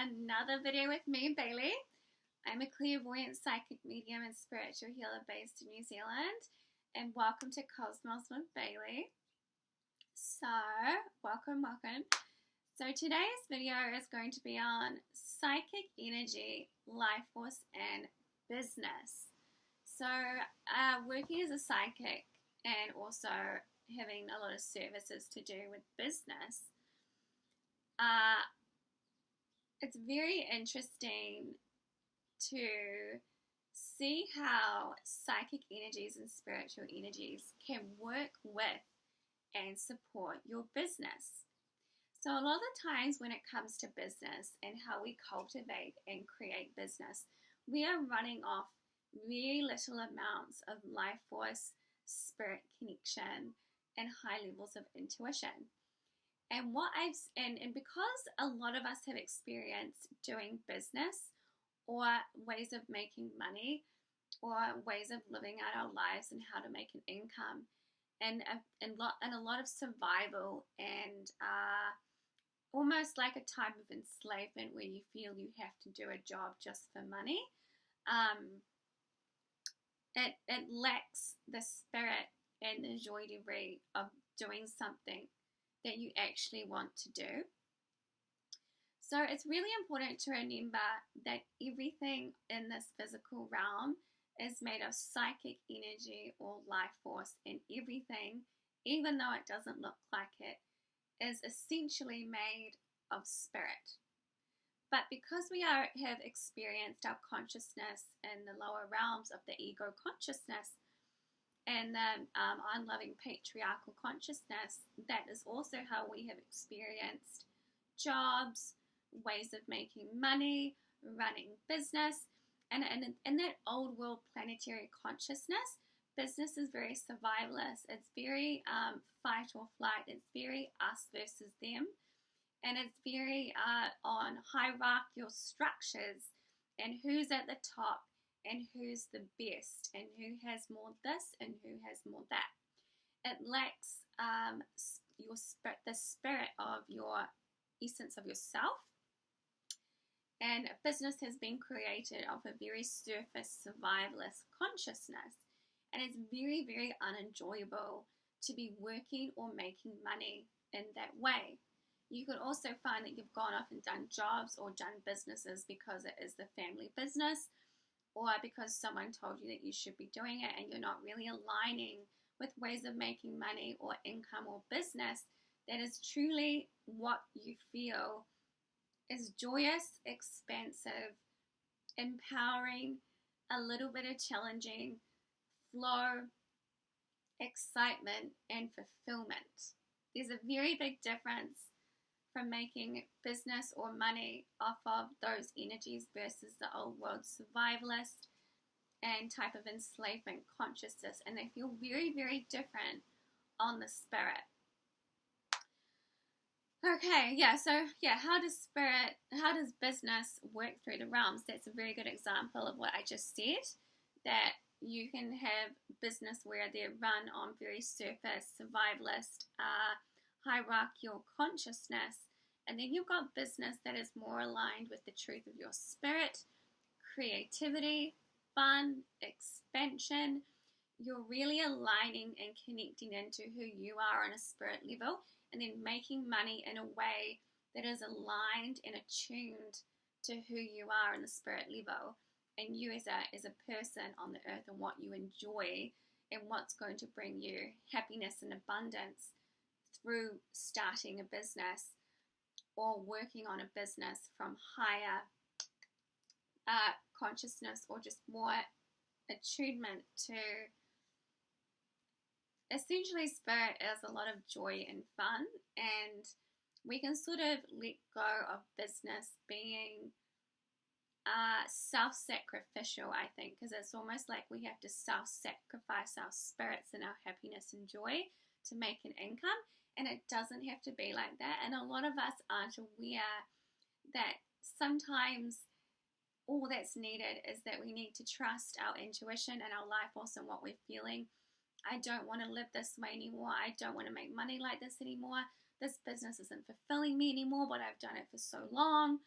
another video with me, Bailey. I'm a clairvoyant psychic medium and spiritual healer based in New Zealand, and welcome to Cosmos with Bailey. So, welcome. So today's video is going to be on psychic energy, life force, and business. So, working as a psychic and also having a lot of services to do with business, it's very interesting to see how psychic energies and spiritual energies can work with and support your business. So a lot of the times when it comes to business and how we cultivate and create business, we are running off very little amounts of life force, spirit connection, and high levels of intuition. And because a lot of us have experience doing business or ways of making money or ways of living out our lives and how to make an income, and a lot of survival and almost like a type of enslavement where you feel you have to do a job just for money, it lacks the spirit and the joie de vivre of doing something that you actually want to do. So it's really important to remember that everything in this physical realm is made of psychic energy or life force, and everything, even though it doesn't look like it, is essentially made of spirit. But because we have experienced our consciousness in the lower realms of the ego consciousness and the unloving patriarchal consciousness, that is also how we have experienced jobs, ways of making money, running business, and in that old world planetary consciousness, business is very survivalist. It's very fight or flight. It's very us versus them, and it's very on hierarchical structures and who's at the top and who's the best and who has more this and who has more that. It lacks your spirit, the spirit of your essence of yourself. And business has been created of a very surface survivalist consciousness, and it's very, very unenjoyable to be working or making money in that way. You could also find that you've gone off and done jobs or done businesses because it is the family business, or because someone told you that you should be doing it and you're not really aligning with ways of making money or income or business that is truly what you feel is joyous, expansive, empowering, a little bit of challenging, flow, excitement, and fulfillment. There's a very big difference from making business or money off of those energies versus the old world survivalist and type of enslavement consciousness, and they feel very, very different on the spirit. Okay, how does business work through the realms? That's a very good example of what I just said, that you can have business where they're run on very surface, survivalist, hierarchical consciousness, and then you've got business that is more aligned with the truth of your spirit, creativity, fun, expansion. You're really aligning and connecting into who you are on a spirit level, and then making money in a way that is aligned and attuned to who you are on the spirit level, and you as a person on the earth, and what you enjoy and what's going to bring you happiness and abundance through starting a business or working on a business from higher consciousness, or just more attunement to. Essentially, spirit is a lot of joy and fun, and we can sort of let go of business being self-sacrificial, I think, because it's almost like we have to self-sacrifice our spirits and our happiness and joy to make an income, and it doesn't have to be like that. And a lot of us aren't aware that sometimes all that's needed is that we need to trust our intuition and our life force and what we're feeling. I don't want to live this way anymore. I don't want to make money like this anymore. This business isn't fulfilling me anymore, but I've done it for so long.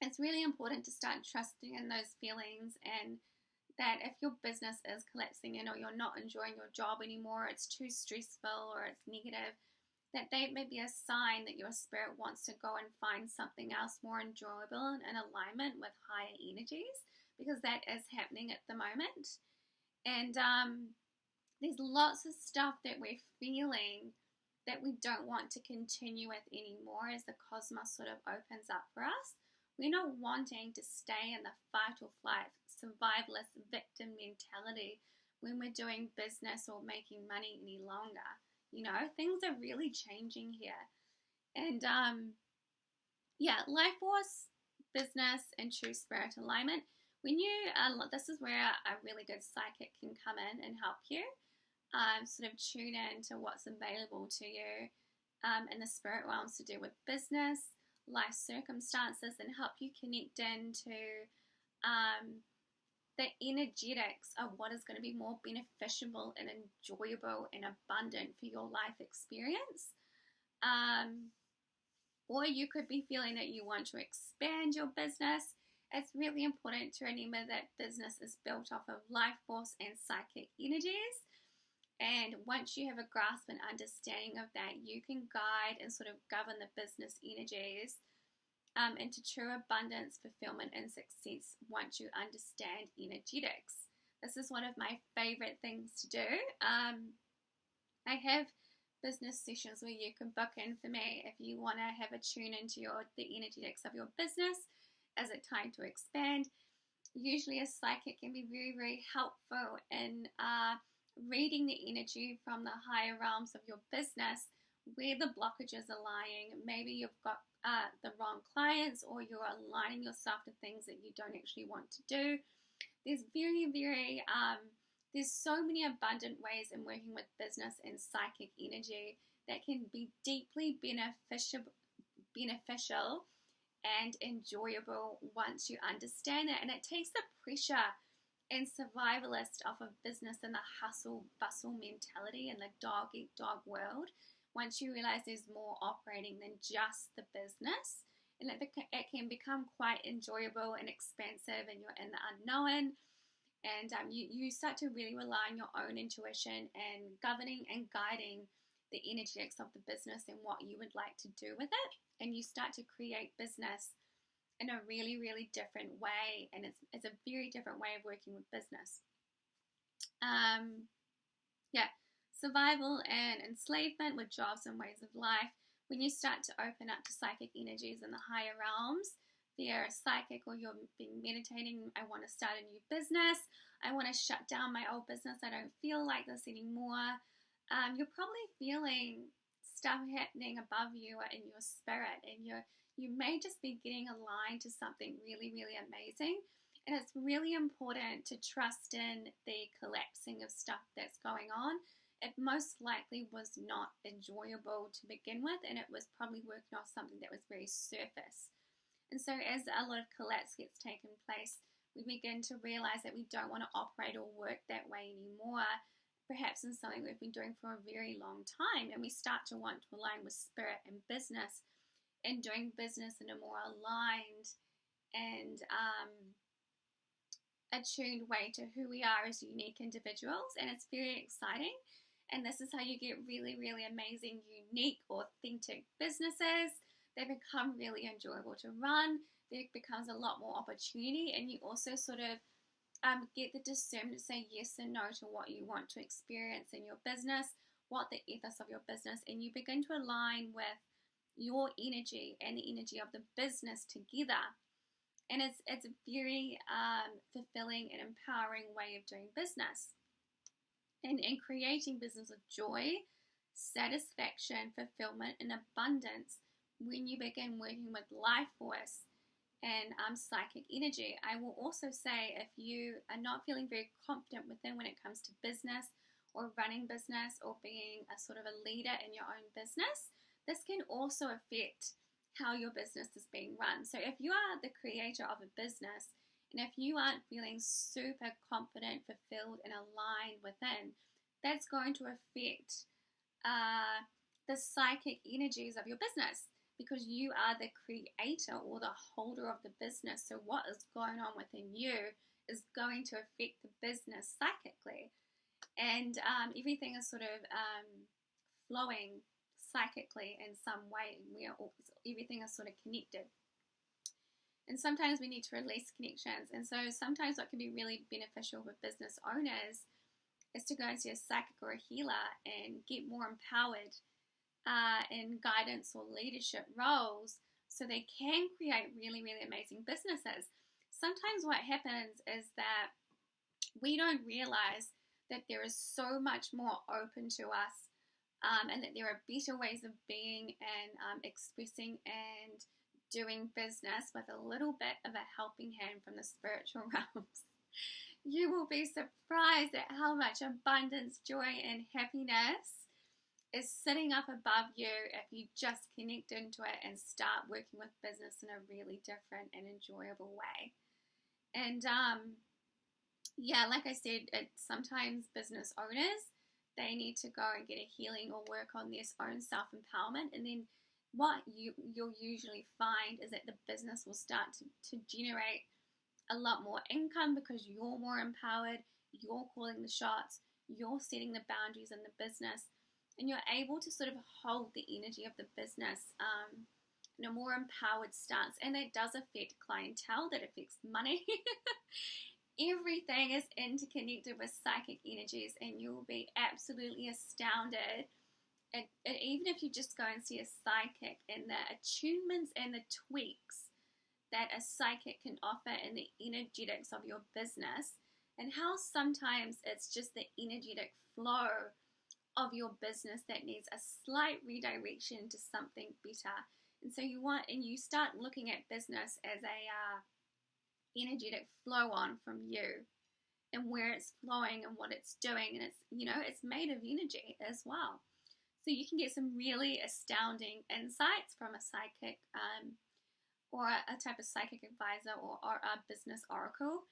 it's really important to start trusting in those feelings, and that if your business is collapsing or you're not enjoying your job anymore, it's too stressful or it's negative, that may be a sign that your spirit wants to go and find something else more enjoyable and in alignment with higher energies, because that is happening at the moment. And there's lots of stuff that we're feeling that we don't want to continue with anymore as the cosmos sort of opens up for us. We're not wanting to stay in the fight or flight, survivalist victim mentality when we're doing business or making money any longer. You know, things are really changing here. And life force, business, and true spirit alignment. When you, this is where a really good psychic can come in and help you. Sort of tune in to what's available to you in the spirit realms to do with business, life circumstances, and help you connect into the energetics of what is going to be more beneficial and enjoyable and abundant for your life experience. Or you could be feeling that you want to expand your business. It's really important to remember that business is built off of life force and psychic energies. And once you have a grasp and understanding of that, you can guide and sort of govern the business energies into true abundance, fulfillment, and success once you understand energetics. This is one of my favorite things to do. I have business sessions where you can book in for me if you want to have a tune into the energetics of your business. Is it time to expand? Usually a psychic can be very, very helpful in reading the energy from the higher realms of your business, where the blockages are lying. Maybe you've got the wrong clients, or you're aligning yourself to things that you don't actually want to do. There's there's so many abundant ways in working with business and psychic energy that can be deeply beneficial and enjoyable once you understand it. And it takes the pressure and survivalist off of business and the hustle bustle mentality and the dog eat dog world. Once you realize there's more operating than just the business, and it can become quite enjoyable and expansive, and you're in the unknown, and you start to really rely on your own intuition and governing and guiding the energetics of the business and what you would like to do with it, and you start to create business in a really, really different way, and it's a very different way of working with business. Survival and enslavement with jobs and ways of life. When you start to open up to psychic energies in the higher realms, if you're a psychic or you're been meditating, I want to start a new business, I want to shut down my old business, I don't feel like this anymore. You're probably feeling stuff happening above you in your spirit, and you may just be getting aligned to something really, really amazing. And it's really important to trust in the collapsing of stuff that's going on. It most likely was not enjoyable to begin with, and it was probably working off something that was very surface. And so as a lot of collapse gets taken place, we begin to realize that we don't want to operate or work that way anymore, perhaps in something we've been doing for a very long time, and we start to want to align with spirit and business, and doing business in a more aligned and attuned way to who we are as unique individuals. And it's very exciting. And this is how you get really, really amazing, unique, authentic businesses. They become really enjoyable to run. There becomes a lot more opportunity, and you also sort of get the discernment to say yes and no to what you want to experience in your business, what the ethos of your business, and you begin to align with your energy and the energy of the business together. And it's a very fulfilling and empowering way of doing business. And creating business with joy, satisfaction, fulfillment, and abundance when you begin working with life force and psychic energy. I will also say, if you are not feeling very confident within when it comes to business or running business or being a sort of a leader in your own business, this can also affect how your business is being run. So if you are the creator of a business, and if you aren't feeling super confident, fulfilled, and aligned within, that's going to affect the psychic energies of your business. because you are the creator or the holder of the business. So what is going on within you is going to affect the business psychically. And everything is sort of flowing psychically in some way. Everything is sort of connected. And sometimes we need to release connections. And so sometimes what can be really beneficial with business owners is to go and see a psychic or a healer and get more empowered in guidance or leadership roles so they can create really, really amazing businesses. Sometimes what happens is that we don't realize that there is so much more open to us, and that there are better ways of being and expressing and doing business with a little bit of a helping hand from the spiritual realms. You will be surprised at how much abundance, joy, and happiness is sitting up above you if you just connect into it and start working with business in a really different and enjoyable way. And yeah, like I said, sometimes business owners, they need to go and get a healing or work on their own self-empowerment. And then what you'll usually find is that the business will start to generate a lot more income because you're more empowered, you're calling the shots, you're setting the boundaries in the business, and you're able to sort of hold the energy of the business in a more empowered stance. And that does affect clientele, that affects money. Everything is interconnected with psychic energies, and you'll be absolutely astounded. And even if you just go and see a psychic, and the attunements and the tweaks that a psychic can offer in the energetics of your business, and how sometimes it's just the energetic flow of your business that needs a slight redirection to something better. And so you start looking at business as a energetic flow on from you, and where it's flowing and what it's doing, and it's made of energy as well. So you can get some really astounding insights from a psychic or a type of psychic advisor or a business oracle,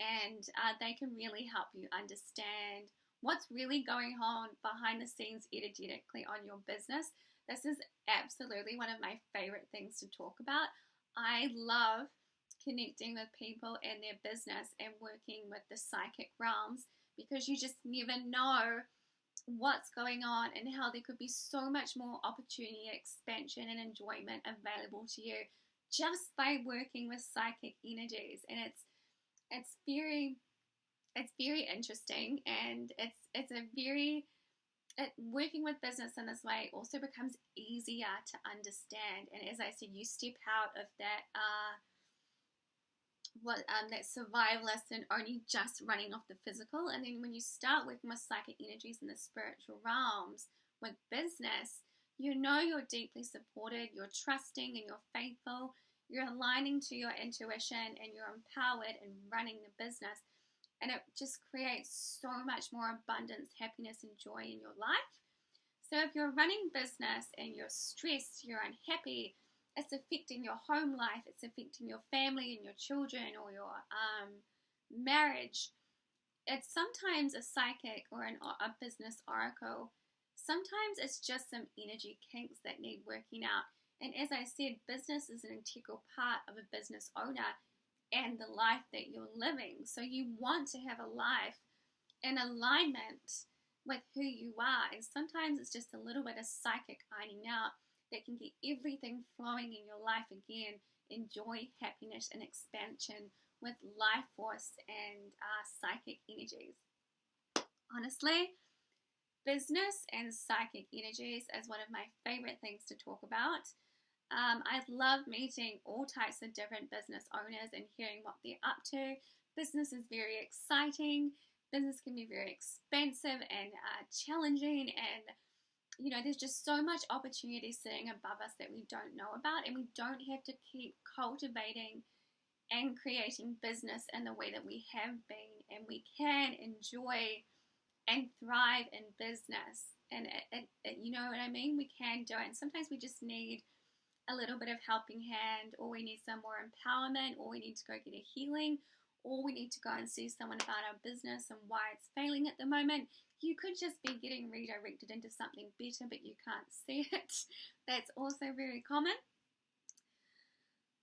and they can really help you understand what's really going on behind the scenes energetically on your business. This is absolutely one of my favorite things to talk about. I love connecting with people and their business and working with the psychic realms, because you just never know what's going on and how there could be so much more opportunity, expansion, and enjoyment available to you just by working with psychic energies. And it's very interesting, and working with business in this way also becomes easier to understand. And as I said, you step out of that that survivalist and only just running off the physical. And then when you start working with psychic energies in the spiritual realms with business, you're deeply supported, you're trusting, and you're faithful, you're aligning to your intuition, and you're empowered in running the business. And it just creates so much more abundance, happiness, and joy in your life. So if you're running business and you're stressed, you're unhappy, it's affecting your home life, it's affecting your family and your children, or your marriage. It's sometimes a psychic or a business oracle. Sometimes it's just some energy kinks that need working out. And as I said, business is an integral part of a business owner and the life that you're living. So you want to have a life in alignment with who you are. And sometimes it's just a little bit of psychic ironing out that can get everything flowing in your life again, in joy, happiness, and expansion with life force and psychic energies. Honestly, business and psychic energies is one of my favorite things to talk about. I love meeting all types of different business owners and hearing what they're up to. Business is very exciting. Business can be very expensive and challenging, and there's just so much opportunity sitting above us that we don't know about, and we don't have to keep cultivating and creating business in the way that we have been, and we can enjoy and thrive in business. And you know what I mean? We can do it, and sometimes we just need a little bit of helping hand, or we need some more empowerment, or we need to go get a healing, or we need to go and see someone about our business and why it's failing at the moment. You could just be getting redirected into something better, but you can't see it. That's also very common.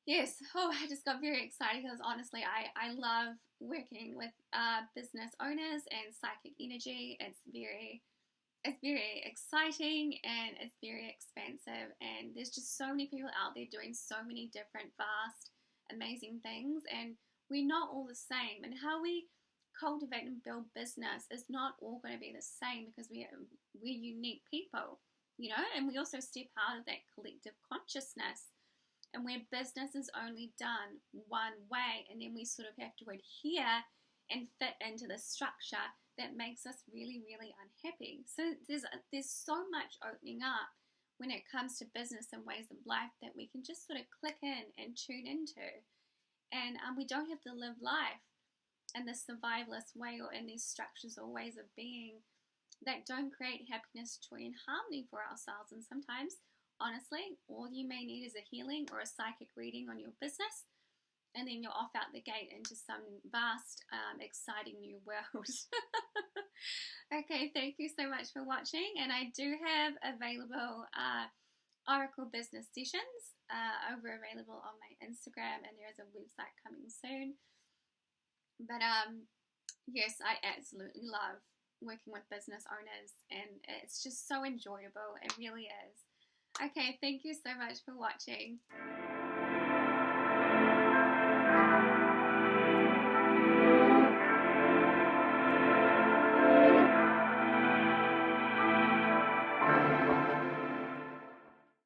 Yes, I just got very excited because honestly, I love working with business owners and psychic energy. It's very exciting and it's very expansive, and there's just so many people out there doing so many different, vast, amazing things, and we're not all the same. And how we cultivate and build business is not all going to be the same because we're unique people, and we also step out of that collective consciousness, and where business is only done one way, and then we sort of have to adhere and fit into the structure that makes us really, really unhappy. So there's so much opening up when it comes to business and ways of life that we can just sort of click in and tune into, and we don't have to live life in this survivalist way or in these structures or ways of being that don't create happiness, joy, and harmony for ourselves. And sometimes, honestly, all you may need is a healing or a psychic reading on your business, and then you're off out the gate into some vast, exciting new world. Okay, thank you so much for watching, and I do have available Oracle business sessions available on my Instagram, and there is a website coming soon. But yes, I absolutely love working with business owners, and it's just so enjoyable. It really is. Okay, thank you so much for watching.